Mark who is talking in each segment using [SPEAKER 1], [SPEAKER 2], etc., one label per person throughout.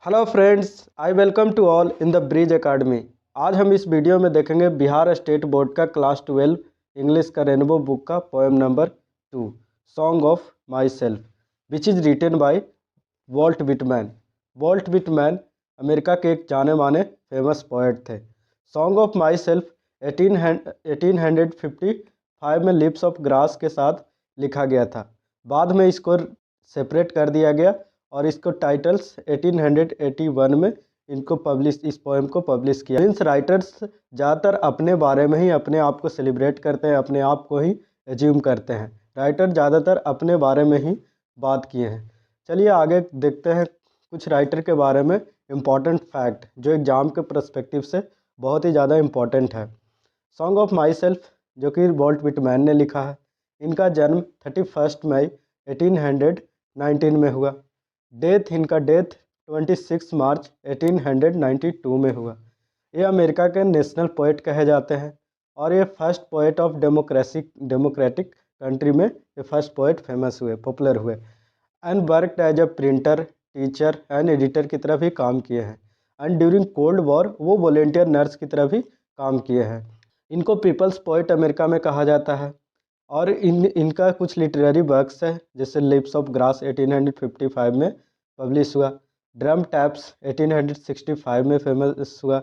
[SPEAKER 1] Hello friends, I welcome to all in the Bridge Academy. आज हम इस video में देखेंगे बिहार स्टेट बोर्ड का क्लास 12 इंग्लिश का रेनबो बुक का poem number 2 song of myself which is written by Walt Whitman. Walt Whitman America के एक जाने माने फेमस पोएट थे। सॉन्ग ऑफ माई सेल्फ 1855 में लिप्स ऑफ ग्रास के साथ लिखा गया था। बाद में इसको सेपरेट कर दिया गया और इसको टाइटल्स 1881 में इस पोएम को पब्लिश किया। मीन्स राइटर्स ज़्यादातर अपने बारे में ही अपने आप को सेलिब्रेट करते हैं, अपने आप को ही एज्यूम करते हैं। राइटर ज़्यादातर अपने बारे में ही बात किए हैं। चलिए आगे देखते हैं कुछ राइटर के बारे में इम्पॉर्टेंट फैक्ट जो एग्ज़ाम के पर्सपेक्टिव से बहुत ही ज़्यादा इम्पॉर्टेंट है। सॉन्ग ऑफ माई सेल्फ जो कि वॉल्ट विटमैन ने लिखा है। इनका जन्म 31 मई 1819 में हुआ। इनका डेथ 26 मार्च 1892 में हुआ। ये अमेरिका के नेशनल पोएट कहे जाते हैं और ये first poet of democratic country में ये फर्स्ट पोएट फेमस हुए, पॉपुलर हुए। And worked as a printer, teacher and editor की तरह भी काम किए हैं। एंड ड्यूरिंग कोल्ड वॉर वो वॉलेंटियर नर्स की तरह भी काम किए हैं। इनको पीपल्स पोएट अमेरिका में कहा जाता है। और इनका कुछ लिटरेरी वर्क्स है, जैसे लिप्स ऑफ ग्रास 1855 में पब्लिश हुआ, ड्रम टैप्स 1865 में फेमस हुआ।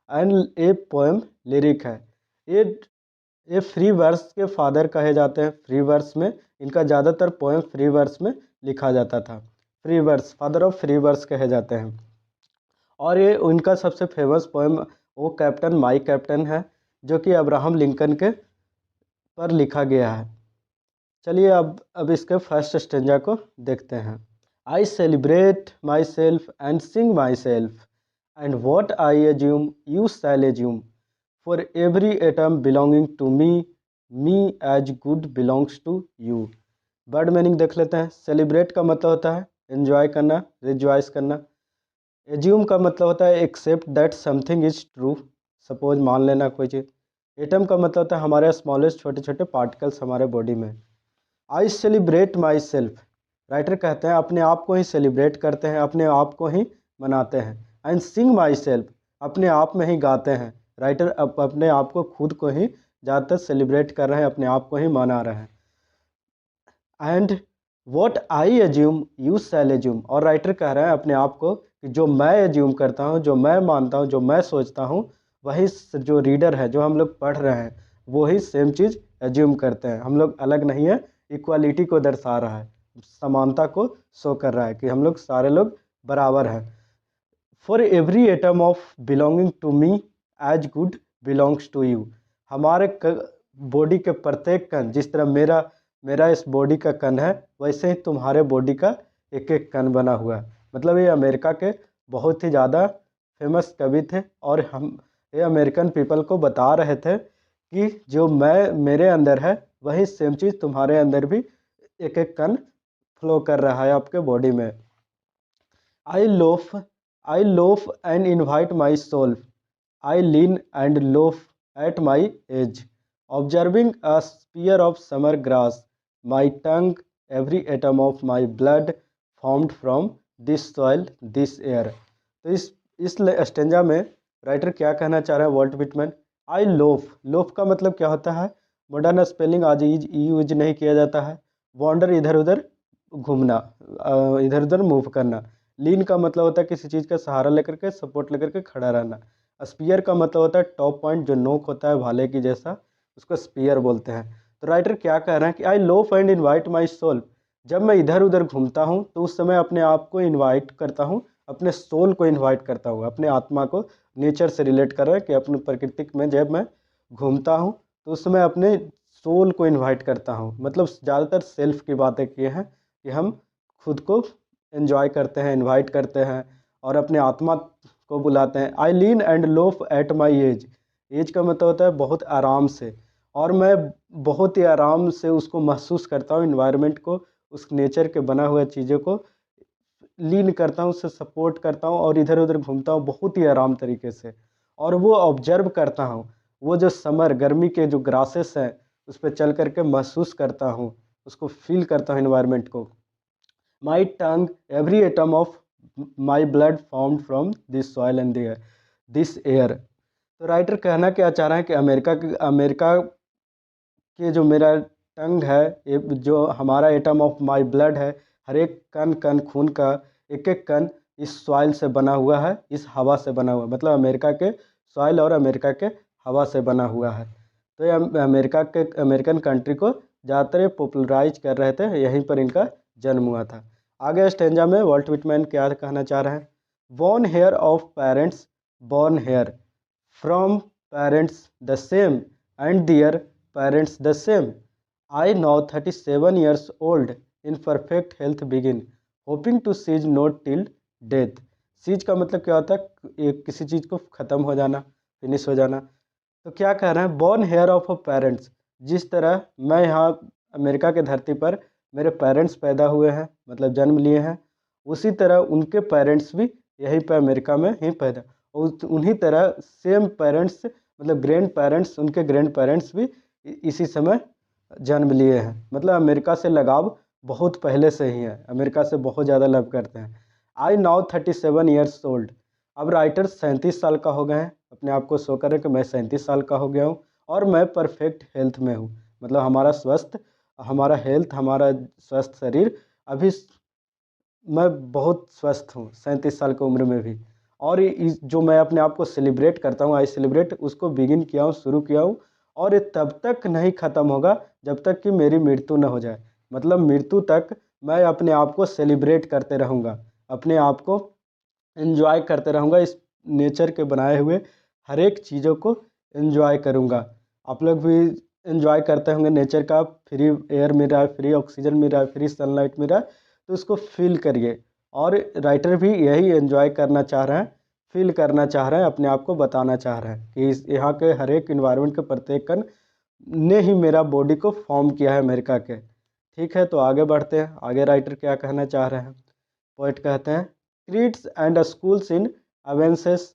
[SPEAKER 1] एंड ए पोएम लिरिक है। ये फ्री वर्स के फादर कहे जाते हैं। फ्री वर्स में इनका ज़्यादातर पोएम फ्री वर्स में लिखा जाता था। Free verse, father of free verse कहे जाते हैं। और ये उनका सबसे famous poem O captain my captain है, जो कि अब्राहम लिंकन के पर लिखा गया है। चलिए अब इसके फर्स्ट स्टेंजा को देखते हैं। I celebrate myself and sing myself and what I assume you shall assume for every atom belonging to me as good belongs to you. Word meaning देख लेते हैं। सेलिब्रेट का मतलब होता है एंजॉय करना, रिजॉइस करना। Assume का मतलब होता है accept that something is true, suppose मान लेना कोई चीज़। एटम का मतलब होता है हमारे स्मॉलेस्ट छोटे छोटे पार्टिकल्स हमारे बॉडी में। आई सेलिब्रेट माई सेल्फ, राइटर कहते हैं अपने आप को ही सेलिब्रेट करते हैं, अपने आप को ही मनाते हैं। एंड सिंग माई सेल्फ, अपने आप में ही गाते हैं। राइटर अपने आप को खुद को ही ज़्यादातर सेलिब्रेट कर रहे हैं, अपने आप को ही मना रहे हैं। And what I assume you shall assume, और राइटर कह रहे हैं अपने आप को कि जो मैं एज्यूम करता हूँ, जो मैं मानता हूँ, जो मैं सोचता हूँ, वही जो रीडर है, जो हम लोग पढ़ रहे हैं, वही सेम चीज़ एज्यूम करते हैं। हम लोग अलग नहीं है। इक्वालिटी को दर्शा रहा है, समानता को शो कर रहा है कि हम लोग सारे लोग बराबर हैं। For every atom of belonging to me as good belongs to you, हमारे बॉडी के प्रत्येक कण, जिस तरह मेरा इस बॉडी का कण है, वैसे ही तुम्हारे बॉडी का एक एक कण बना हुआ है। मतलब ये अमेरिका के बहुत ही ज़्यादा फेमस कवि थे और ये अमेरिकन पीपल को बता रहे थे कि जो मेरे अंदर है वही सेम चीज़ तुम्हारे अंदर भी एक एक कण फ्लो कर रहा है आपके बॉडी में। I loaf and invite my soul, I lean and loaf at my ease, observing a spear of summer grass, my tongue every atom of my blood formed from this soil this air. तो इस stanza में writer क्या कहना चाह रहे हैं Walt Whitman. आई loaf का मतलब क्या होता है, मॉडर्न स्पेलिंग आज यूज नहीं किया जाता है। वॉन्डर, इधर उधर घूमना, इधर उधर मूव करना। लीन का मतलब होता है किसी चीज़ का सहारा लेकर के, सपोर्ट लेकर के खड़ा रहना। स्पीयर का मतलब होता है टॉप पॉइंट, जो नोक होता है भाले की जैसा, उसको स्पीयर बोलते हैं। तो राइटर क्या कह रहे हैं कि I loaf and invite my soul, जब मैं इधर उधर घूमता हूँ तो उस समय अपने आप को इनवाइट करता हूँ, अपने सोल को इनवाइट करता हूँ, अपने आत्मा को। नेचर से रिलेट कर रहा है कि अपने प्रकृतिक में जब मैं घूमता हूँ तो उस समय अपने सोल को इनवाइट करता हूँ। मतलब ज़्यादातर सेल्फ की बातें किए हैं कि हम खुद को एंजॉय करते हैं, इनवाइट करते हैं और अपने आत्मा को बुलाते हैं। I lean and loaf at my ease, ease का मतलब होता है बहुत आराम से, और मैं बहुत ही आराम से उसको महसूस करता हूँ, इन्वायरमेंट को, उस नेचर के बना हुआ चीज़ों को लीन करता हूँ, उससे सपोर्ट करता हूँ और इधर उधर घूमता हूँ बहुत ही आराम तरीके से। और वो ऑब्जर्व करता हूँ, वो जो समर गर्मी के जो ग्रासेस हैं उस पर चल करके महसूस करता हूँ, उसको फील करता हूँ इन्वायरमेंट को। My tongue every atom of my blood formed from this soil and this air. तो राइटर कहना क्या चाह रहा है कि अमेरिका के जो मेरा टंग है, जो हमारा एटम ऑफ माई ब्लड है, हर एक कण कण खून का एक एक कण इस सॉइल से बना हुआ है, इस हवा से बना हुआ है। मतलब अमेरिका के सॉइल और अमेरिका के हवा से बना हुआ है। तो ये अमेरिकन कंट्री को ज़्यादातर पॉपुलराइज कर रहे थे, यहीं पर इनका जन्म हुआ था। आगे स्टेंजा में वॉल्ट विटमैन क्या कहना चाह रहे हैं? Born here of parents, born here from parents the same and their parents the same. I now 37 years old in perfect health begin hoping to seize not till death। Seize का मतलब क्या होता है? किसी चीज़ को ख़त्म हो जाना, फिनिश हो जाना। तो क्या कह रहे हैं? Born hair of a parents, जिस तरह मैं यहाँ अमेरिका के धरती पर मेरे पेरेंट्स पैदा हुए हैं, मतलब जन्म लिए हैं, उसी तरह उनके पेरेंट्स भी यहीं पर अमेरिका में ही पैदा, और उन्हीं तरह सेम पेरेंट्स मतलब ग्रैंड पेरेंट्स, उनके ग्रैंड पेरेंट्स भी इसी समय जन्म लिए हैं। मतलब अमेरिका से लगाव बहुत पहले से ही है, अमेरिका से बहुत ज़्यादा लव करते हैं। I now 37 years old. अब राइटर 37 साल का हो गए हैं, अपने आप को शो करें कि मैं 37 साल का हो गया हूँ और मैं परफेक्ट हेल्थ में हूँ। मतलब हमारा हेल्थ, हमारा स्वस्थ शरीर अभी मैं बहुत स्वस्थ हूँ 37 साल की उम्र में भी। और जो मैं अपने आप को सेलिब्रेट करता हूँ, आई सेलिब्रेट, उसको बिगिन किया हूँ, शुरू किया हूँ, और ये तब तक नहीं ख़त्म होगा जब तक कि मेरी मृत्यु न हो जाए। मतलब मृत्यु तक मैं अपने आप को सेलिब्रेट करते रहूँगा, अपने आप को एंजॉय करते रहूँगा, इस नेचर के बनाए हुए हर एक चीज़ों को एंजॉय करूँगा। आप लोग भी एंजॉय करते होंगे नेचर का, फ्री एयर मिल रहा है, फ्री ऑक्सीजन मिल रहा है, फ्री सनलाइट मिल रहा है, तो उसको फील करिए। और राइटर भी यही एंजॉय करना चाह रहे हैं, फील करना चाह रहे हैं, अपने आप को बताना चाह रहे हैं कि इस यहाँ के हर एक इन्वायरमेंट के प्रत्येक कण ने ही मेरा बॉडी को फॉर्म किया है अमेरिका के। ठीक है, तो आगे बढ़ते हैं। आगे राइटर क्या कहना चाह रहे हैं? पोइट कहते हैं, creeds and schools in abeyance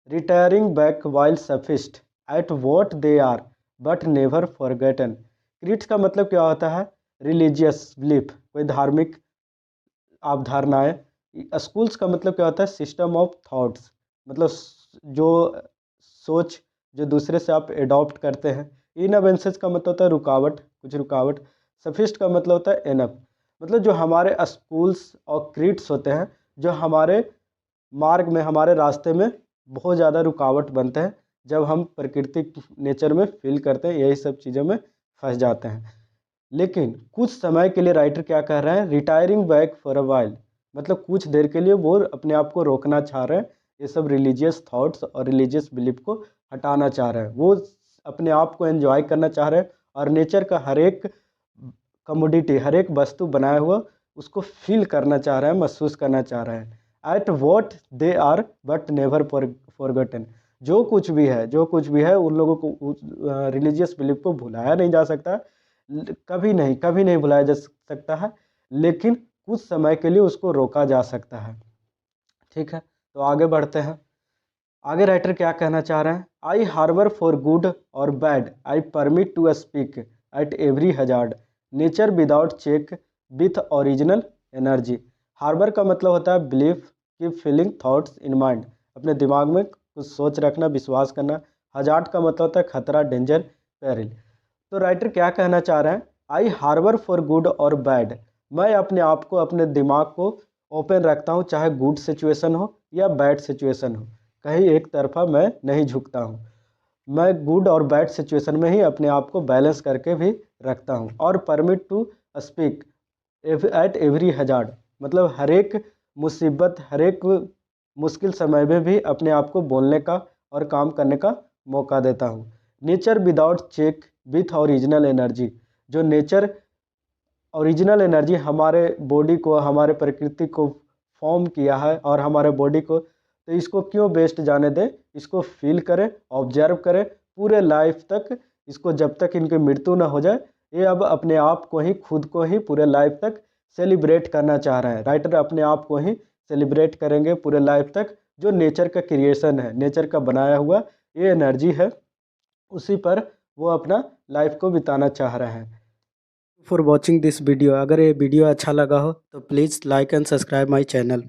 [SPEAKER 1] retiring back while sufficed at what they are but never forgotten. Creeds का मतलब क्या होता है? रिलीजियस बिलीफ, कोई धार्मिक अवधारणाएं। स्कूल्स का मतलब क्या होता है? सिस्टम ऑफ थॉट्स, मतलब जो सोच जो दूसरे से आप एडॉप्ट करते हैं। इनअवेंसेस का मतलब होता है रुकावट, कुछ रुकावट। सफिस्ट का मतलब होता है एनफ, मतलब जो हमारे स्कूल्स और क्रीड्स होते हैं, जो हमारे मार्ग में, हमारे रास्ते में बहुत ज़्यादा रुकावट बनते हैं जब हम प्राकृतिक नेचर में फील करते हैं, यही सब चीज़ों में फंस जाते हैं। लेकिन कुछ समय के लिए राइटर क्या कह रहे हैं? Retiring back for a while, मतलब कुछ देर के लिए वो अपने आप को रोकना चाह रहे हैं, ये सब रिलीजियस थॉट्स और रिलीजियस बिलीफ को हटाना चाह रहे हैं। वो अपने आप को एंजॉय करना चाह रहे हैं और नेचर का हर एक कमोडिटी, हर एक वस्तु बनाया हुआ, उसको फील करना चाह रहे हैं, महसूस करना चाह रहे हैं। At what they are but never forgotten, जो कुछ भी है उन लोगों को रिलीजियस बिलीफ को भुलाया नहीं जा सकता, कभी नहीं भुलाया जा सकता है, लेकिन कुछ समय के लिए उसको रोका जा सकता है। ठीक है, तो आगे बढ़ते हैं। आगे राइटर क्या कहना चाह रहे हैं? आई हार्बर फॉर गुड और bad, I permit to speak at every hazard, nature without check with original energy. Harbour का मतलब होता है बिलीफ, की फीलिंग, थॉट्स इन माइंड, अपने दिमाग में कुछ सोच रखना, विश्वास करना। हजार्ड का मतलब होता है खतरा, डेंजर, पेरिल। तो राइटर क्या कहना चाह रहे हैं? आई हार्बर फॉर गुड और बैड, मैं अपने आप को, अपने दिमाग को ओपन रखता हूँ, चाहे गुड सिचुएशन हो या बैड सिचुएशन हो, कहीं एक तरफा मैं नहीं झुकता हूँ। मैं गुड और बैड सिचुएशन में ही अपने आप को बैलेंस करके भी रखता हूँ। और permit to speak at every hazard, मतलब हर एक मुसीबत, हर एक मुश्किल समय में भी अपने आप को बोलने का और काम करने का मौका देता हूँ। Nature without check with original energy, जो नेचर ओरिजिनल एनर्जी हमारे बॉडी को, हमारे प्रकृति को फॉर्म किया है और हमारे बॉडी को, तो इसको क्यों वेस्ट जाने दें, इसको फील करें, ऑब्जर्व करें पूरे लाइफ तक, इसको जब तक इनकी मृत्यु ना हो जाए। ये अब अपने आप को ही, खुद को ही पूरे लाइफ तक सेलिब्रेट करना चाह रहे हैं। राइटर अपने आप को ही सेलिब्रेट करेंगे पूरे लाइफ तक, जो नेचर का क्रिएशन है, नेचर का बनाया हुआ ये एनर्जी है, उसी पर वो अपना लाइफ को बिताना चाह रहे हैं। फॉर वॉचिंग दिस वीडियो, अगर ये वीडियो अच्छा लगा हो तो please like and subscribe my channel.